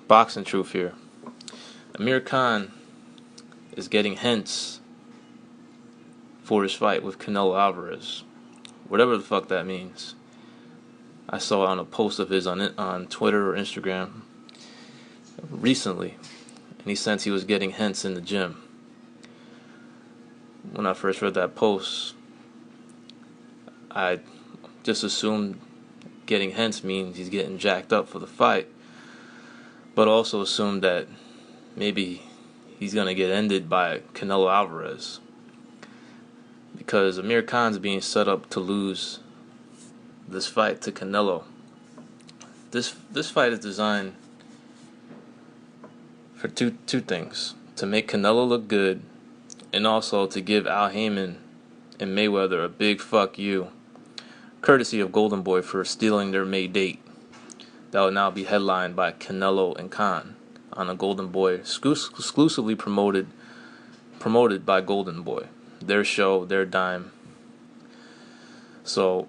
Boxing truth here. Amir Khan is getting hints for his fight with Canelo Alvarez. Whatever the fuck that means. I saw it on a post of his on Twitter or Instagram recently, and he said he was getting hints in the gym. When I first read that post, I just assumed getting hints means he's getting jacked up for the fight, but also assumed that maybe he's going to get ended by Canelo Alvarez, because Amir Khan's being set up to lose this fight to Canelo. This fight is designed for two things: to make Canelo look good, and also to give Al Heyman and Mayweather a big fuck you, courtesy of Golden Boy for stealing their May date. That will now be headlined by Canelo and Khan on a Golden Boy, exclusively promoted by Golden Boy. Their show, their dime. So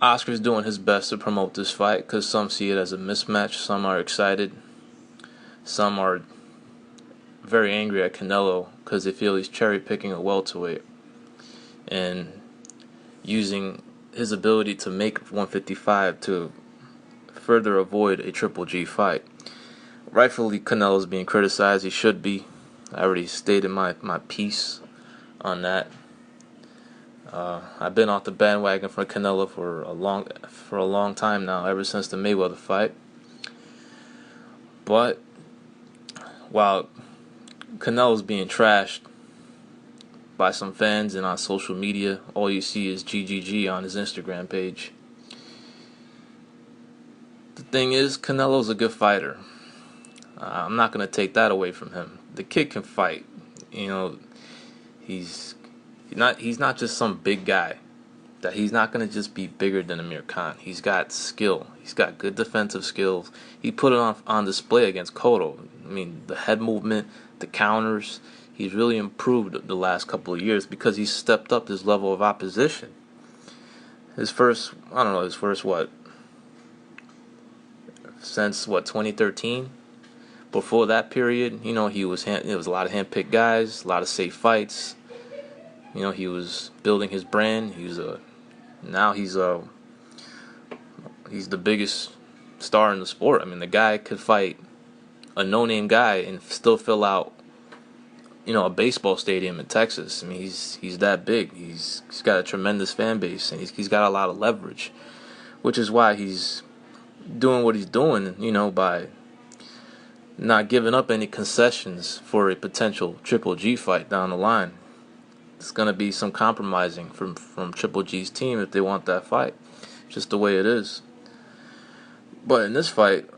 Oscar's doing his best to promote this fight, because some see it as a mismatch, some are excited, some are very angry at Canelo because they feel he's cherry picking a welterweight and using his ability to make 155 to further avoid a Triple G fight. Rightfully, Canelo's being criticized. He should be. I already stated my piece on that. I've been off the bandwagon for Canelo for a long time now, ever since the Mayweather fight. But while Canelo's being trashed by some fans and on social media, all you see is GGG on his Instagram page. The thing is, Canelo's a good fighter. I'm not going to take that away from him. The kid can fight. You know, he's not just some big guy. That he's not going to just be bigger than Amir Khan. He's got skill. He's got good defensive skills. He put it on display against Cotto. I mean, the head movement, the counters. He's really improved the last couple of years because he's stepped up his level of opposition. Since 2013? Before that period, it was a lot of hand-picked guys, a lot of safe fights. He was building his brand. He's the biggest star in the sport. I mean, the guy could fight a no-name guy and still fill out, a baseball stadium in Texas. I mean, he's that big. He's got a tremendous fan base, and he's got a lot of leverage, which is why he's doing what he's doing, by not giving up any concessions for a potential Triple G fight down the line. It's going to be some compromising from Triple G's team if they want that fight. Just the way it is. But in this fight,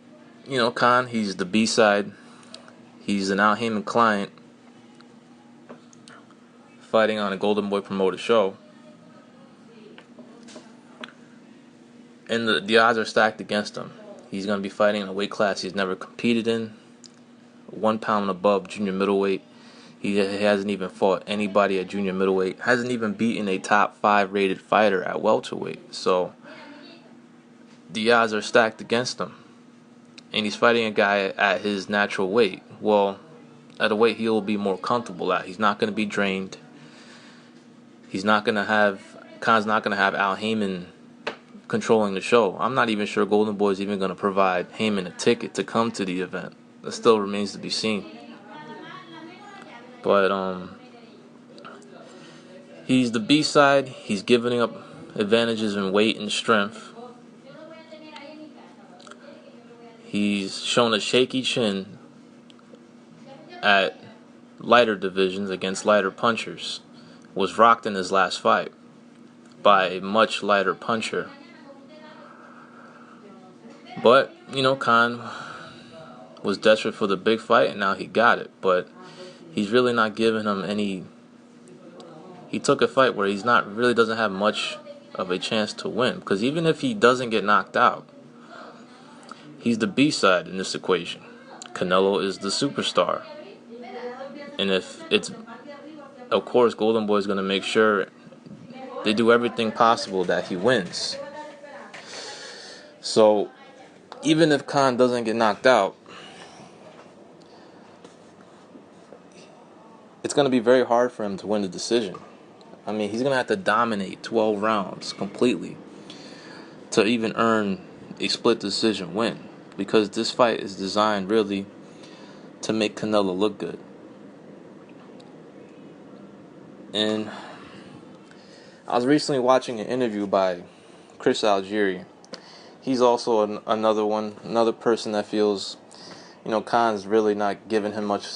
Khan, he's the B-side. He's an Al Heyman client fighting on a Golden Boy promoted show. And the odds are stacked against him. He's going to be fighting in a weight class he's never competed in. 1 pound above junior middleweight. He hasn't even fought anybody at junior middleweight. Hasn't even beaten a top 5 rated fighter at welterweight. So the odds are stacked against him. And he's fighting a guy at his natural weight. Well, at a weight he'll be more comfortable at. He's not going to be drained. Khan's not going to have Al Heyman controlling the show. I'm not even sure Golden Boy is even going to provide Heyman a ticket to come to the event. That still remains to be seen. But he's the B-side. He's giving up advantages in weight and strength. He's shown a shaky chin at lighter divisions against lighter punchers. Was rocked in his last fight by a much lighter puncher. But, Khan was desperate for the big fight, and now he got it. But he's really not giving him any. He took a fight where really doesn't have much of a chance to win. Because even if he doesn't get knocked out, he's the B-side in this equation. Canelo is the superstar. And of course, Golden Boy is going to make sure they do everything possible that he wins. So even if Khan doesn't get knocked out, going to be very hard for him to win the decision. I mean, he's going to have to dominate 12 rounds completely to even earn a split decision win, because this fight is designed really to make Canelo look good. And I was recently watching an interview by Chris Algieri. He's also another person that feels, Khan's really not giving him much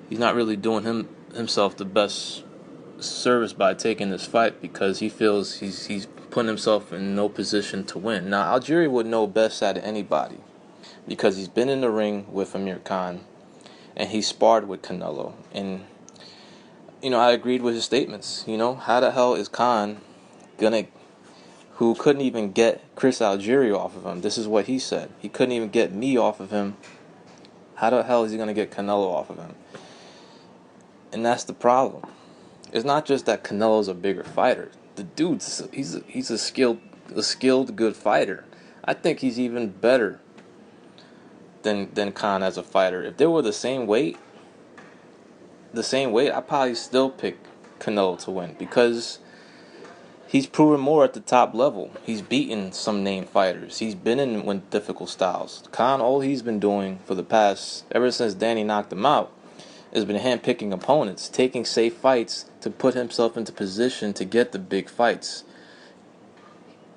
he's not really doing himself the best service by taking this fight, because he feels he's putting himself in no position to win. Now, Algieri would know best out of anybody, because he's been in the ring with Amir Khan and he sparred with Canelo. And I agreed with his statements. How the hell is Khan who couldn't even get Chris Algieri off of him? This is what he said. He couldn't even get me off of him. How the hell is he gonna get Canelo off of him? And that's the problem. It's not just that Canelo's a bigger fighter. The dude's he's a skilled good fighter. I think he's even better than Khan as a fighter. If they were the same weight, I'd probably still pick Canelo to win, because he's proven more at the top level. He's beaten some named fighters. He's been in with difficult styles. Khan, all he's been doing for the past, ever since Danny knocked him out, has been handpicking opponents, taking safe fights to put himself into position to get the big fights.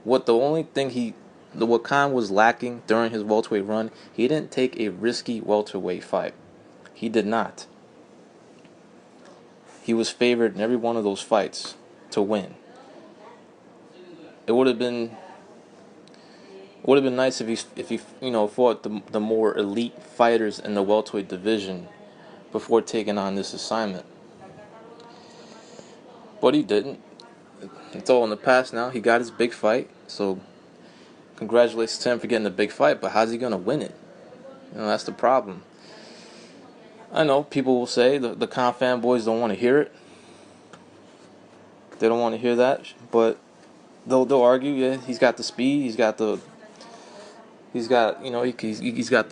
What Khan was lacking during his welterweight run, he didn't take a risky welterweight fight. He did not. He was favored in every one of those fights to win. It would have been nice if he fought the more elite fighters in the welterweight division before taking on this assignment. But he didn't. It's all in the past now. He got his big fight, so congratulations to him for getting the big fight. But how's he gonna win it? That's the problem. I know people will say the Khan fanboys don't want to hear it. They don't want to hear that, but they'll argue. Yeah, he's got the speed. He's got the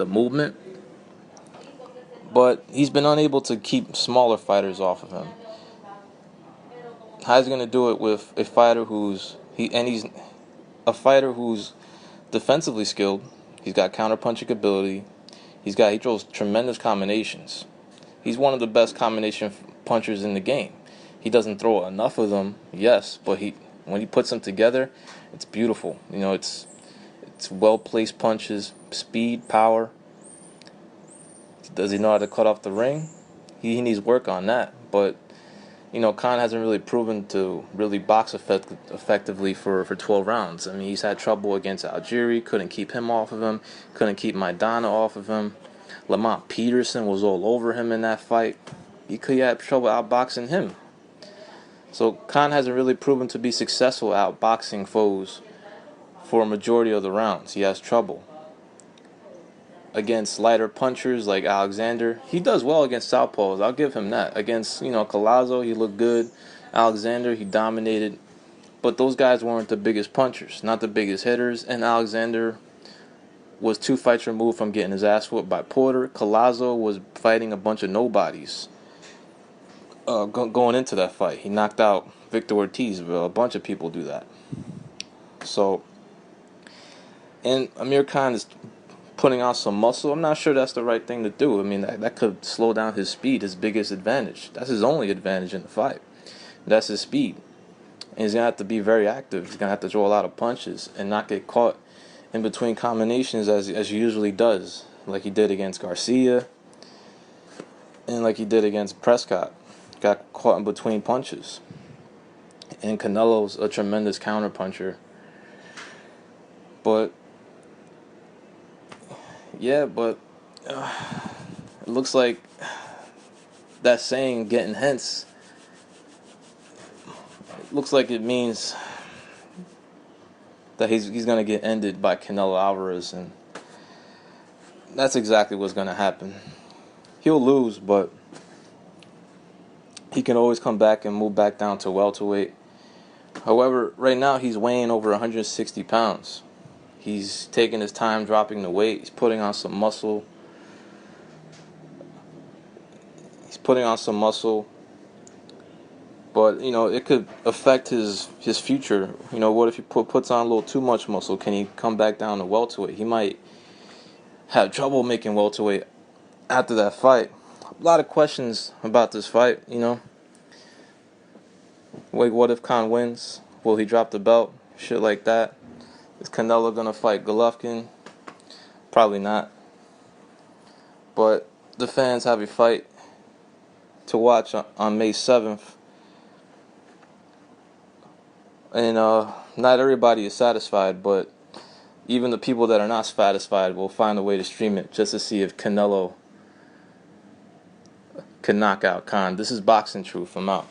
movement. But he's been unable to keep smaller fighters off of him. How's he gonna do it with a fighter he's a fighter who's defensively skilled? He's got counterpunching ability. He throws tremendous combinations. He's one of the best combination punchers in the game. He doesn't throw enough of them, yes, but when he puts them together, it's beautiful. It's well-placed punches, speed, power. Does he know how to cut off the ring? He needs work on that. But, Khan hasn't really proven to really box effectively for 12 rounds. I mean, he's had trouble against Algieri, couldn't keep him off of him, couldn't keep Maidana off of him. Lamont Peterson was all over him in that fight. He could have trouble outboxing him. So Khan hasn't really proven to be successful outboxing foes for a majority of the rounds. He has trouble against lighter punchers like Alexander. He does well against southpaws. I'll give him that. Against, Collazo, he looked good. Alexander, he dominated. But those guys weren't the biggest punchers, not the biggest hitters. And Alexander was 2 fights removed from getting his ass whooped by Porter. Collazo was fighting a bunch of nobodies going into that fight. He knocked out Victor Ortiz. A bunch of people do that. So, and Amir Khan is putting on some muscle. I'm not sure that's the right thing to do. I mean, that could slow down his speed, his biggest advantage. That's his only advantage in the fight. That's his speed. And he's going to have to be very active. He's going to have to throw a lot of punches and not get caught in between combinations as he usually does, like he did against Garcia and like he did against Prescott. Got caught in between punches. And Canelo's a tremendous counterpuncher. But it looks like that saying, getting hence, it looks like it means that he's going to get ended by Canelo Alvarez, and that's exactly what's going to happen. He'll lose, but he can always come back and move back down to welterweight. However, right now he's weighing over 160 pounds. He's taking his time dropping the weight. He's putting on some muscle. He's putting on some muscle, but it could affect his future. What if he puts on a little too much muscle? Can he come back down to welterweight? He might have trouble making welterweight after that fight. A lot of questions about this fight. Like, what if Khan wins? Will he drop the belt? Shit like that. Is Canelo gonna fight Golovkin? Probably not. But the fans have a fight to watch on May 7th. And not everybody is satisfied, but even the people that are not satisfied will find a way to stream it just to see if Canelo can knock out Khan. This is Boxing Truth. I'm out.